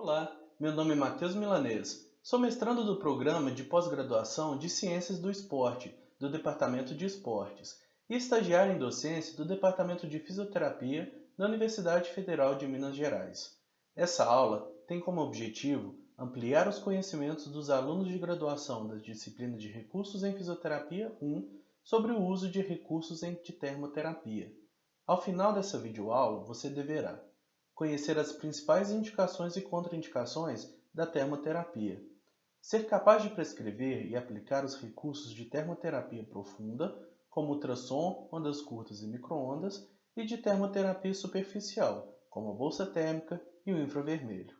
Olá, meu nome é Matheus Milanês. Sou mestrando do programa de pós-graduação de Ciências do Esporte, do Departamento de Esportes, e estagiário em docência do Departamento de Fisioterapia da Universidade Federal de Minas Gerais. Essa aula tem como objetivo ampliar os conhecimentos dos alunos de graduação da disciplina de Recursos em Fisioterapia 1 sobre o uso de recursos de termoterapia. Ao final dessa videoaula, você deverá conhecer as principais indicações e contraindicações da termoterapia. Ser capaz de prescrever e aplicar os recursos de termoterapia profunda, como ultrassom, ondas curtas e microondas, e de termoterapia superficial, como a bolsa térmica e o infravermelho.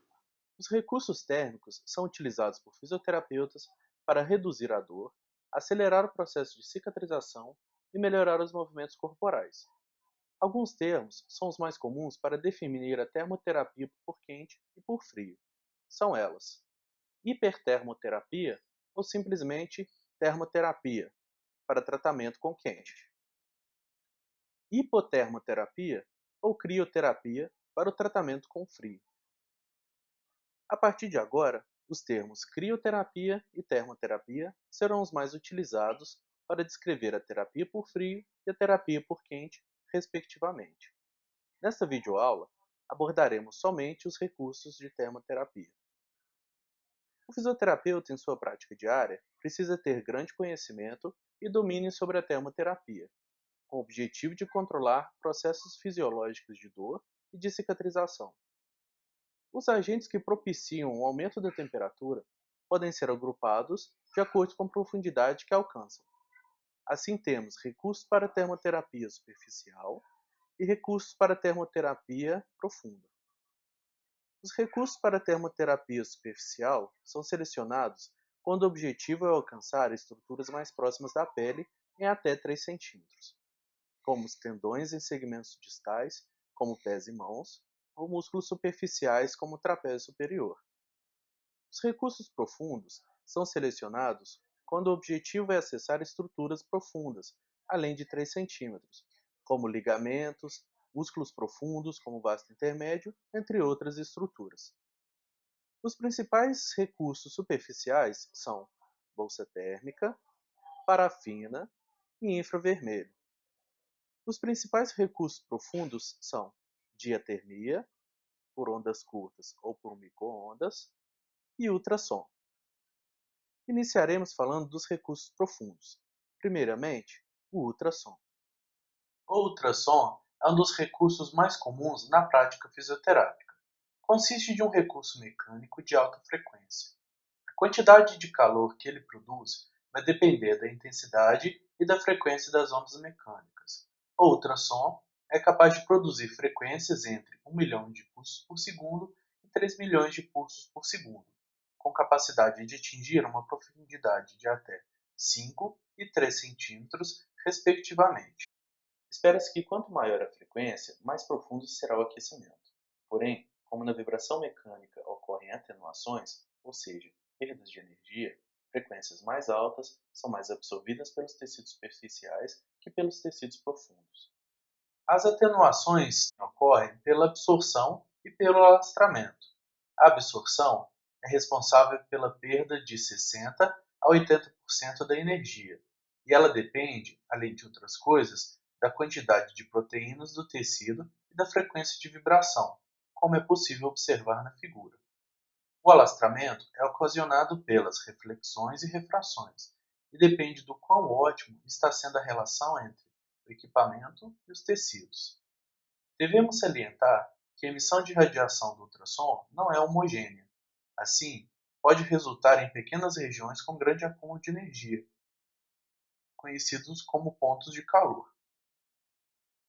Os recursos térmicos são utilizados por fisioterapeutas para reduzir a dor, acelerar o processo de cicatrização e melhorar os movimentos corporais. Alguns termos são os mais comuns para definir a termoterapia por quente e por frio. São elas: hipertermoterapia ou simplesmente termoterapia para tratamento com quente, hipotermoterapia ou crioterapia para o tratamento com frio. A partir de agora, os termos crioterapia e termoterapia serão os mais utilizados para descrever a terapia por frio e a terapia por quente, respectivamente. Nesta videoaula, abordaremos somente os recursos de termoterapia. O fisioterapeuta, em sua prática diária, precisa ter grande conhecimento e domínio sobre a termoterapia, com o objetivo de controlar processos fisiológicos de dor e de cicatrização. Os agentes que propiciam o aumento da temperatura podem ser agrupados de acordo com a profundidade que alcançam. Assim, temos recursos para termoterapia superficial e recursos para termoterapia profunda. Os recursos para termoterapia superficial são selecionados quando o objetivo é alcançar estruturas mais próximas da pele em até 3 centímetros, como os tendões em segmentos distais, como pés e mãos, ou músculos superficiais, como o trapézio superior. Os recursos profundos são selecionados quando o objetivo é acessar estruturas profundas, além de 3 centímetros, como ligamentos, músculos profundos, como o vasto intermédio, entre outras estruturas. Os principais recursos superficiais são bolsa térmica, parafina e infravermelho. Os principais recursos profundos são diatermia, por ondas curtas ou por microondas, e ultrassom. Iniciaremos falando dos recursos profundos. Primeiramente, o ultrassom. O ultrassom é um dos recursos mais comuns na prática fisioterápica. Consiste de um recurso mecânico de alta frequência. A quantidade de calor que ele produz vai depender da intensidade e da frequência das ondas mecânicas. O ultrassom é capaz de produzir frequências entre 1 milhão de pulsos por segundo e 3 milhões de pulsos por segundo, com capacidade de atingir uma profundidade de até 5 e 3 centímetros, respectivamente. Espera-se que quanto maior a frequência, mais profundo será o aquecimento. Porém, como na vibração mecânica ocorrem atenuações, ou seja, perdas de energia, frequências mais altas são mais absorvidas pelos tecidos superficiais que pelos tecidos profundos. As atenuações ocorrem pela absorção e pelo alastramento. A absorção é responsável pela perda de 60 a 80% da energia, e ela depende, além de outras coisas, da quantidade de proteínas do tecido e da frequência de vibração, como é possível observar na figura. O alastramento é ocasionado pelas reflexões e refrações, e depende do quão ótimo está sendo a relação entre o equipamento e os tecidos. Devemos salientar que a emissão de radiação do ultrassom não é homogênea. Assim, pode resultar em pequenas regiões com grande acúmulo de energia, conhecidos como pontos de calor.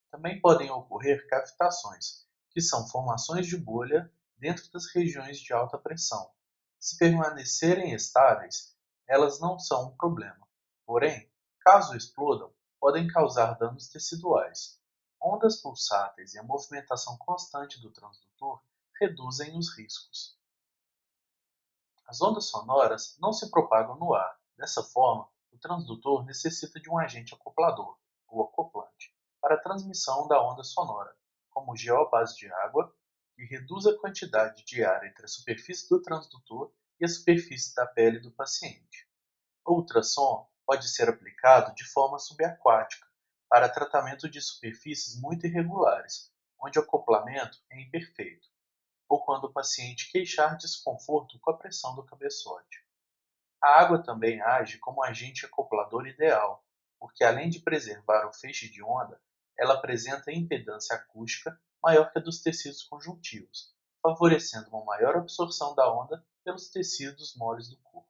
Também podem ocorrer cavitações, que são formações de bolha dentro das regiões de alta pressão. Se permanecerem estáveis, elas não são um problema. Porém, caso explodam, podem causar danos teciduais. Ondas pulsáteis e a movimentação constante do transdutor reduzem os riscos. As ondas sonoras não se propagam no ar. Dessa forma, o transdutor necessita de um agente acoplador, ou acoplante, para a transmissão da onda sonora, como o gel à base de água, e reduz a quantidade de ar entre a superfície do transdutor e a superfície da pele do paciente. O ultrassom pode ser aplicado de forma subaquática para tratamento de superfícies muito irregulares, onde o acoplamento é imperfeito, ou quando o paciente queixar desconforto com a pressão do cabeçote. A água também age como agente acoplador ideal, porque além de preservar o feixe de onda, ela apresenta impedância acústica maior que a dos tecidos conjuntivos, favorecendo uma maior absorção da onda pelos tecidos moles do corpo.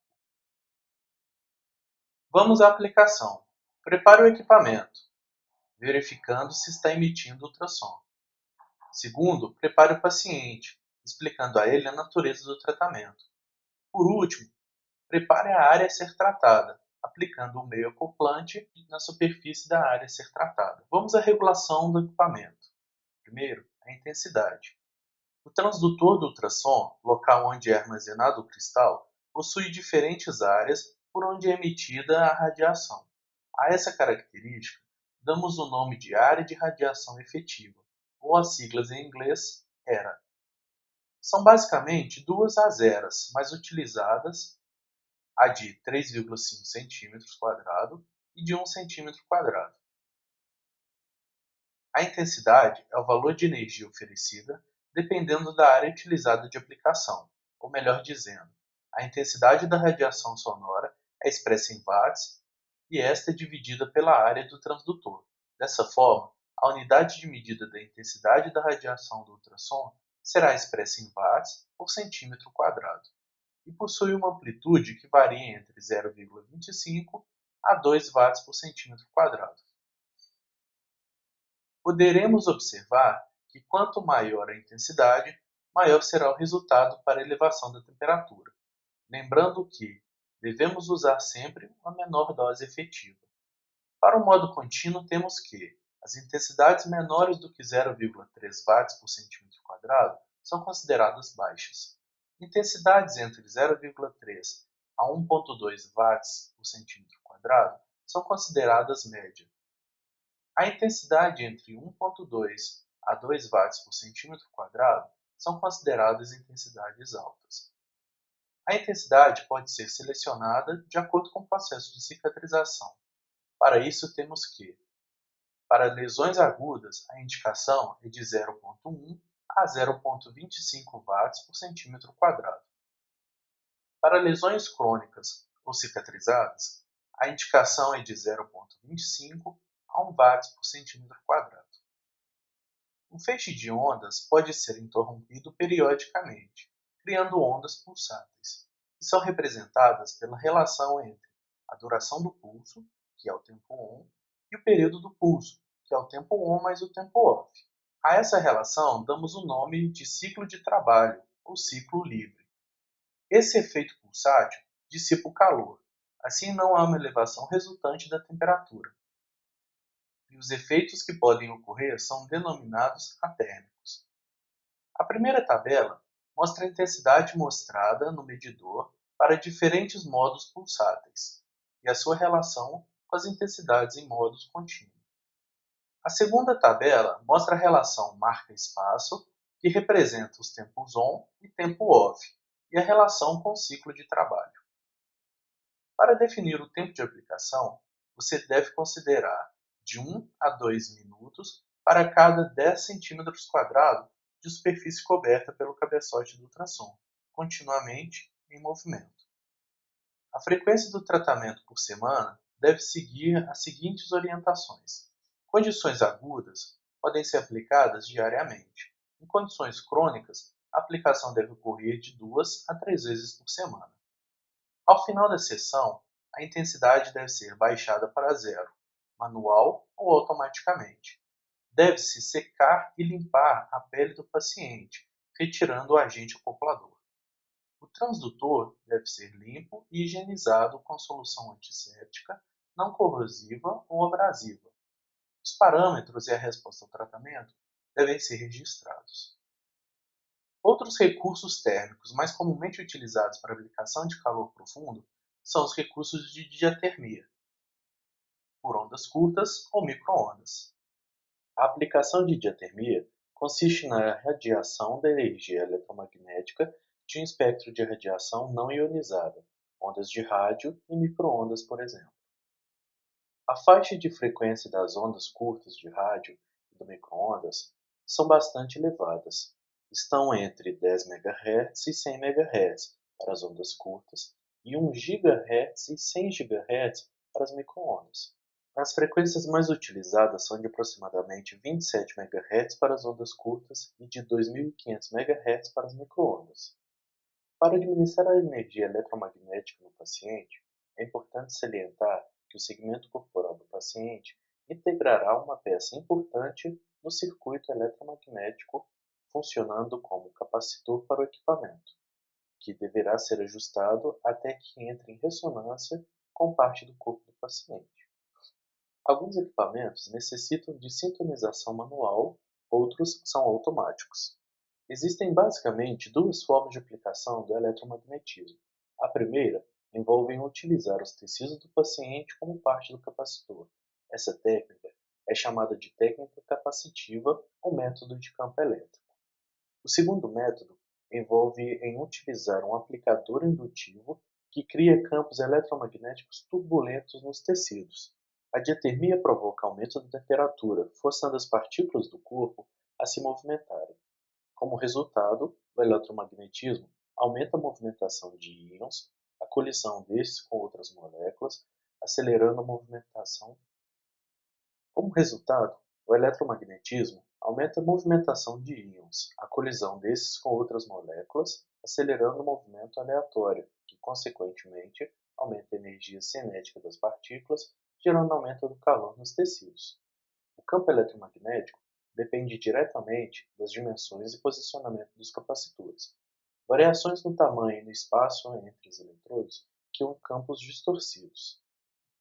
Vamos à aplicação. Prepare o equipamento, verificando se está emitindo ultrassom. Segundo, prepare o paciente, explicando a ele a natureza do tratamento. Por último, prepare a área a ser tratada, aplicando o meio acoplante na superfície da área a ser tratada. Vamos à regulação do equipamento. Primeiro, a intensidade. O transdutor do ultrassom, local onde é armazenado o cristal, possui diferentes áreas por onde é emitida a radiação. A essa característica, damos o nome de área de radiação efetiva, ou as siglas em inglês ERA. São basicamente duas as eras mais utilizadas, a de 3,5 cm² e de 1 cm². A intensidade é o valor de energia oferecida dependendo da área utilizada de aplicação, ou melhor dizendo, a intensidade da radiação sonora é expressa em watts e esta é dividida pela área do transdutor. Dessa forma, a unidade de medida da intensidade da radiação do ultrassom será expressa em watts por centímetro quadrado e possui uma amplitude que varia entre 0,25 a 2 watts por centímetro quadrado. Poderemos observar que quanto maior a intensidade, maior será o resultado para a elevação da temperatura, lembrando que devemos usar sempre uma menor dose efetiva. Para o modo contínuo, temos que as intensidades menores do que 0,3 watts por centímetro quadrado são consideradas baixas. Intensidades entre 0,3 a 1,2 watts por centímetro quadrado são consideradas média. A intensidade entre 1,2 a 2 watts por centímetro quadrado são consideradas intensidades altas. A intensidade pode ser selecionada de acordo com o processo de cicatrização. Para isso, temos que, para lesões agudas, a indicação é de 0,1 a 0,25 watts por centímetro quadrado. Para lesões crônicas ou cicatrizadas, a indicação é de 0,25 a 1 watts por centímetro quadrado. Um feixe de ondas pode ser interrompido periodicamente, criando ondas pulsáteis, que são representadas pela relação entre a duração do pulso, que é o tempo on, e o período do pulso, que é o tempo on mais o tempo off. A essa relação damos o nome de ciclo de trabalho, ou ciclo livre. Esse efeito pulsátil dissipa o calor, assim não há uma elevação resultante da temperatura, e os efeitos que podem ocorrer são denominados atérmicos. A primeira tabela mostra a intensidade mostrada no medidor para diferentes modos pulsáteis e a sua relação com as intensidades em modos contínuos. A segunda tabela mostra a relação marca-espaço, que representa os tempos on e tempo off, e a relação com o ciclo de trabalho. Para definir o tempo de aplicação, você deve considerar de 1 a 2 minutos para cada 10 cm² de superfície coberta pelo cabeçote do ultrassom, continuamente em movimento. A frequência do tratamento por semana deve seguir as seguintes orientações. Condições agudas podem ser aplicadas diariamente. Em condições crônicas, a aplicação deve ocorrer de 2 a 3 vezes por semana. Ao final da sessão, a intensidade deve ser baixada para zero, manual ou automaticamente. Deve-se secar e limpar a pele do paciente, retirando o agente acoplador. O transdutor deve ser limpo e higienizado com solução antisséptica, não corrosiva ou abrasiva. Os parâmetros e a resposta ao tratamento devem ser registrados. Outros recursos térmicos mais comumente utilizados para aplicação de calor profundo são os recursos de diatermia, por ondas curtas ou micro-ondas. A aplicação de diatermia Consiste na radiação da energia eletromagnética de um espectro de radiação não ionizada, ondas de rádio e microondas, por exemplo. A faixa de frequência das ondas curtas de rádio e do microondas são bastante elevadas. Estão entre 10 MHz e 100 MHz para as ondas curtas e 1 GHz e 100 GHz para as microondas. As frequências mais utilizadas são de aproximadamente 27 MHz para as ondas curtas e de 2.500 MHz para as microondas. Para administrar a energia eletromagnética no paciente, é importante salientar que o segmento corporal do paciente integrará uma peça importante no circuito eletromagnético, funcionando como capacitor para o equipamento, que deverá ser ajustado até que entre em ressonância com parte do corpo do paciente. Alguns equipamentos necessitam de sintonização manual, outros são automáticos. Existem basicamente duas formas de aplicação do eletromagnetismo. A primeira envolve em utilizar os tecidos do paciente como parte do capacitor. Essa técnica é chamada de técnica capacitiva ou método de campo elétrico. O segundo método envolve em utilizar um aplicador indutivo que cria campos eletromagnéticos turbulentos nos tecidos. A diatermia provoca aumento da temperatura, forçando as partículas do corpo a se movimentarem. Como resultado, o eletromagnetismo aumenta a movimentação de íons, a colisão destes com outras moléculas, acelerando a movimentação. Como resultado, o eletromagnetismo aumenta a movimentação de íons, a colisão desses com outras moléculas, acelerando o movimento aleatório, que consequentemente aumenta a energia cinética das partículas, gerando aumento do calor nos tecidos. O campo eletromagnético depende diretamente das dimensões e posicionamento dos capacitores. Variações no tamanho e no espaço entre os eletrodos criam campos distorcidos.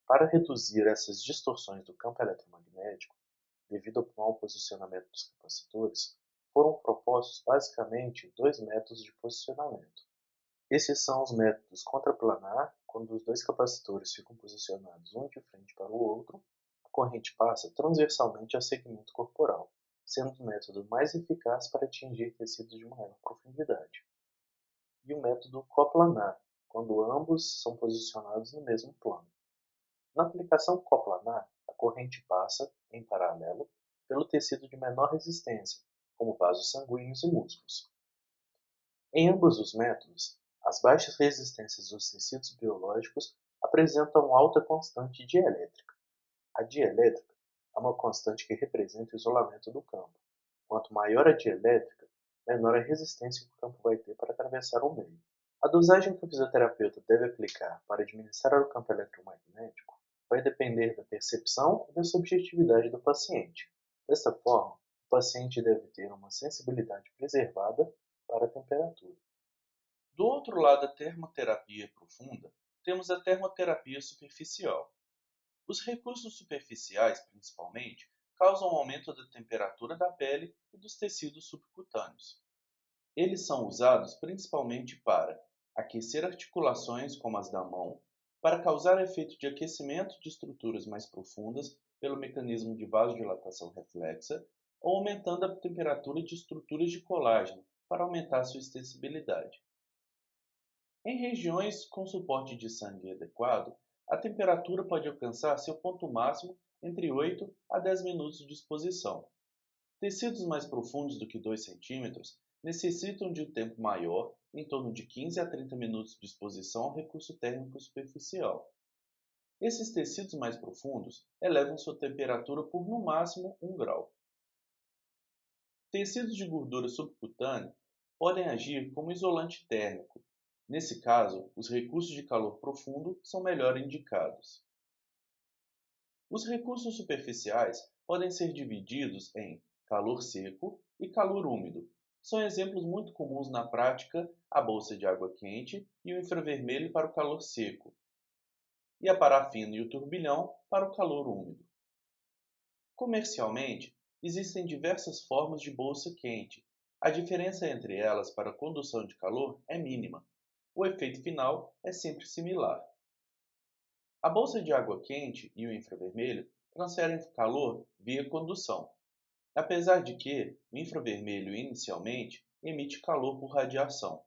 Para reduzir essas distorções do campo eletromagnético, devido ao mau posicionamento dos capacitores, foram propostos basicamente dois métodos de posicionamento. Esses são os métodos contraplanar, quando os dois capacitores ficam posicionados um de frente para o outro, a corrente passa transversalmente ao segmento corporal, sendo o método mais eficaz para atingir tecidos de maior profundidade. E o método coplanar, quando ambos são posicionados no mesmo plano. Na aplicação coplanar, a corrente passa, em paralelo, pelo tecido de menor resistência, como vasos sanguíneos e músculos. Em ambos os métodos, as baixas resistências dos tecidos biológicos apresentam alta constante dielétrica. A dielétrica é uma constante que representa o isolamento do campo. Quanto maior a dielétrica, menor a resistência que o campo vai ter para atravessar o meio. A dosagem que o fisioterapeuta deve aplicar para administrar o campo eletromagnético vai depender da percepção e da subjetividade do paciente. Dessa forma, o paciente deve ter uma sensibilidade preservada para a temperatura. Do outro lado da termoterapia profunda, temos a termoterapia superficial. Os recursos superficiais, principalmente, causam aumento da temperatura da pele e dos tecidos subcutâneos. Eles são usados principalmente para aquecer articulações como as da mão, para causar efeito de aquecimento de estruturas mais profundas pelo mecanismo de vasodilatação reflexa, ou aumentando a temperatura de estruturas de colágeno para aumentar sua extensibilidade. Em regiões com suporte de sangue adequado, a temperatura pode alcançar seu ponto máximo entre 8 a 10 minutos de exposição. Tecidos mais profundos do que 2 centímetros necessitam de um tempo maior, em torno de 15 a 30 minutos de exposição ao recurso térmico superficial. Esses tecidos mais profundos elevam sua temperatura por no máximo 1 grau. Tecidos de gordura subcutânea podem agir como isolante térmico. Nesse caso, os recursos de calor profundo são melhor indicados. Os recursos superficiais podem ser divididos em calor seco e calor úmido. São exemplos muito comuns na prática a bolsa de água quente e o infravermelho para o calor seco, e a parafina e o turbilhão para o calor úmido. Comercialmente, existem diversas formas de bolsa quente. A diferença entre elas para a condução de calor é mínima. O efeito final é sempre similar. A bolsa de água quente e o infravermelho transferem calor via condução. apesar de que o infravermelho inicialmente emite calor por radiação.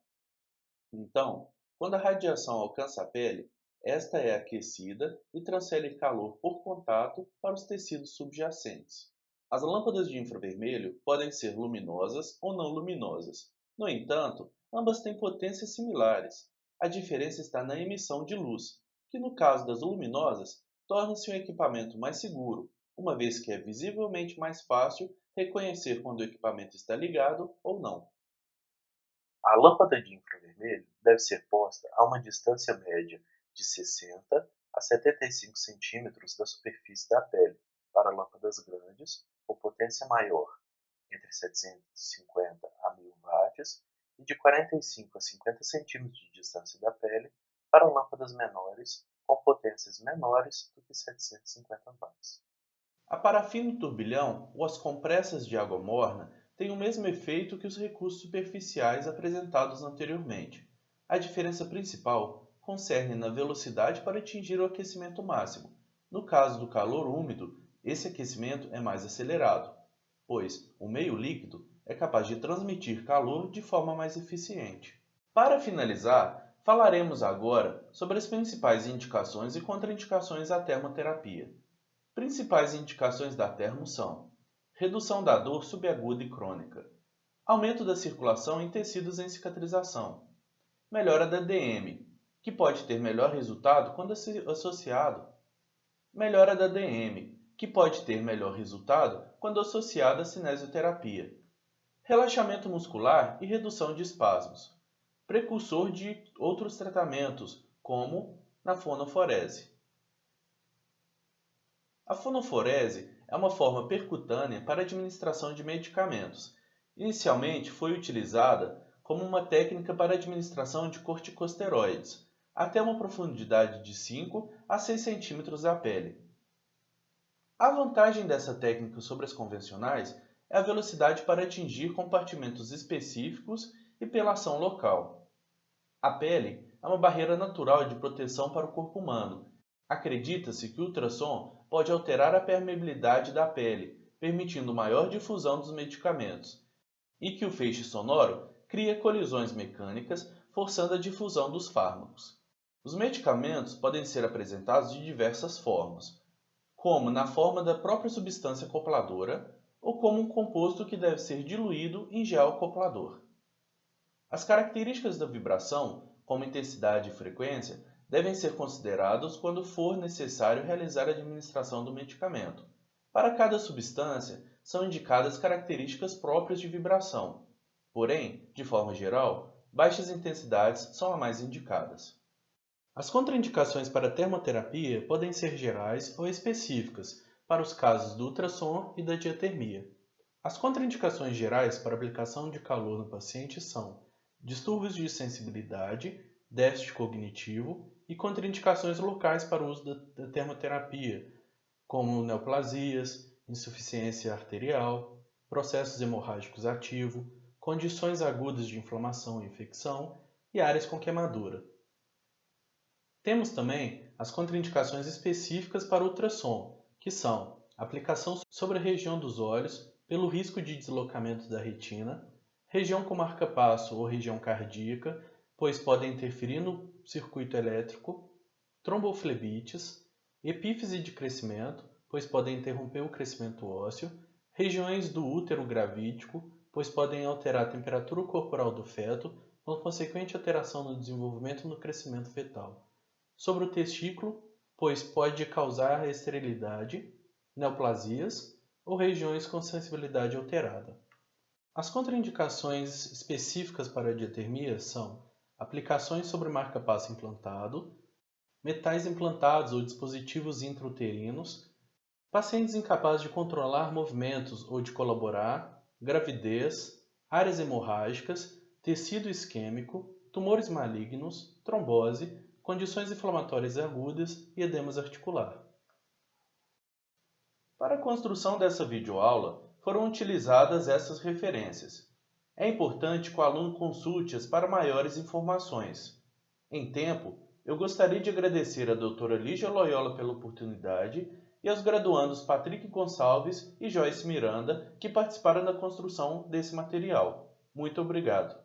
Então, quando a radiação alcança a pele, esta é aquecida e transfere calor por contato para os tecidos subjacentes. As lâmpadas de infravermelho podem ser luminosas ou não luminosas. No entanto, ambas têm potências similares. A diferença está na emissão de luz, que no caso das luminosas, torna-se um equipamento mais seguro, uma vez que é visivelmente mais fácil reconhecer quando o equipamento está ligado ou não. A lâmpada de infravermelho deve ser posta a uma distância média de 60 a 75 centímetros da superfície da pele para lâmpadas grandes com potência maior, entre 750 a 1000 watts, e de 45 a 50 centímetros de distância da pele para lâmpadas menores com potências menores do que 750 watts. A parafina e o turbilhão ou as compressas de água morna têm o mesmo efeito que os recursos superficiais apresentados anteriormente. A diferença principal concerne na velocidade para atingir o aquecimento máximo. No caso do calor úmido, esse aquecimento é mais acelerado, pois o meio líquido é capaz de transmitir calor de forma mais eficiente. Para finalizar, falaremos agora sobre as principais indicações e contraindicações à termoterapia. Principais indicações da termo são: redução da dor subaguda e crônica, aumento da circulação em tecidos em cicatrização, melhora da DM, que pode ter melhor resultado quando associado, melhora da DM, que pode ter melhor resultado quando associada à cinesioterapia, relaxamento muscular e redução de espasmos, precursor de outros tratamentos, como na fonoforese. A fonoforese é uma forma percutânea para administração de medicamentos. Inicialmente foi utilizada como uma técnica para administração de corticosteroides, até uma profundidade de 5 a 6 centímetros da pele. A vantagem dessa técnica sobre as convencionais é a velocidade para atingir compartimentos específicos e pela ação local. A pele é uma barreira natural de proteção para o corpo humano. Acredita-se que o ultrassom pode alterar a permeabilidade da pele, permitindo maior difusão dos medicamentos, e que o feixe sonoro cria colisões mecânicas, forçando a difusão dos fármacos. Os medicamentos podem ser apresentados de diversas formas, como na forma da própria substância acopladora ou como um composto que deve ser diluído em gel acoplador. As características da vibração, como intensidade e frequência, devem ser considerados quando for necessário realizar a administração do medicamento. Para cada substância, são indicadas características próprias de vibração. Porém, de forma geral, baixas intensidades são as mais indicadas. As contraindicações para a termoterapia podem ser gerais ou específicas para os casos do ultrassom e da diatermia. As contraindicações gerais para aplicação de calor no paciente são distúrbios de sensibilidade, déficit cognitivo e contraindicações locais para o uso da termoterapia, como neoplasias, insuficiência arterial, processos hemorrágicos ativos, condições agudas de inflamação e infecção e áreas com queimadura. Temos também as contraindicações específicas para ultrassom, que são aplicação sobre a região dos olhos pelo risco de deslocamento da retina, região com marca-passo ou região cardíaca, pois podem interferir no circuito elétrico, tromboflebites, epífise de crescimento, pois podem interromper o crescimento ósseo, regiões do útero gravídico, pois podem alterar a temperatura corporal do feto, com consequente alteração no desenvolvimento e no crescimento fetal. Sobre o testículo, pois pode causar esterilidade, neoplasias ou regiões com sensibilidade alterada. As contraindicações específicas para a diatermia são aplicações sobre marca-passo implantado, metais implantados ou dispositivos intrauterinos, pacientes incapazes de controlar movimentos ou de colaborar, gravidez, áreas hemorrágicas, tecido isquêmico, tumores malignos, trombose, condições inflamatórias agudas e edemas articular. Para a construção dessa videoaula, foram utilizadas essas referências. É importante que o aluno consulte-as para maiores informações. Em tempo, eu gostaria de agradecer à doutora Lígia Loyola pela oportunidade e aos graduandos Patrick Gonçalves e Joyce Miranda, que participaram da construção desse material. Muito obrigado.